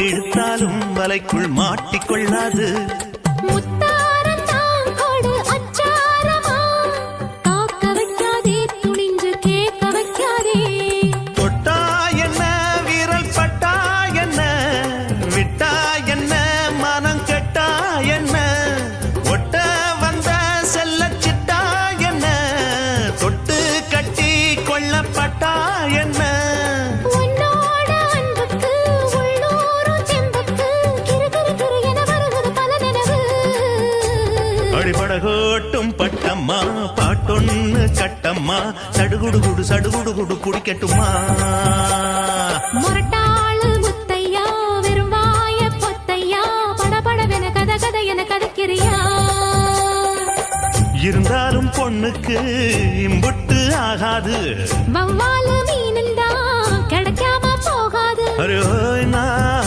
இழுத்தாலும் வலைக்குள் மாட்டிக்கொள்ளாது. படகோட்டும் பட்டம்மா பாட்டொன்னு கட்டம்மா சடுகுடுகுடு சடுகுடுகுடு குடிக்கட்டுமா. முரட்டாளு முத்தையா வெறுவாய பொத்தையா படபடவென கத கதை என கதைக்கிறியா. இருந்தாலும் பொண்ணுக்கு இம்புட்டு ஆகாது. வவ்வாலு மீனுந்தா கிடைக்காம போகாது. அரே நான்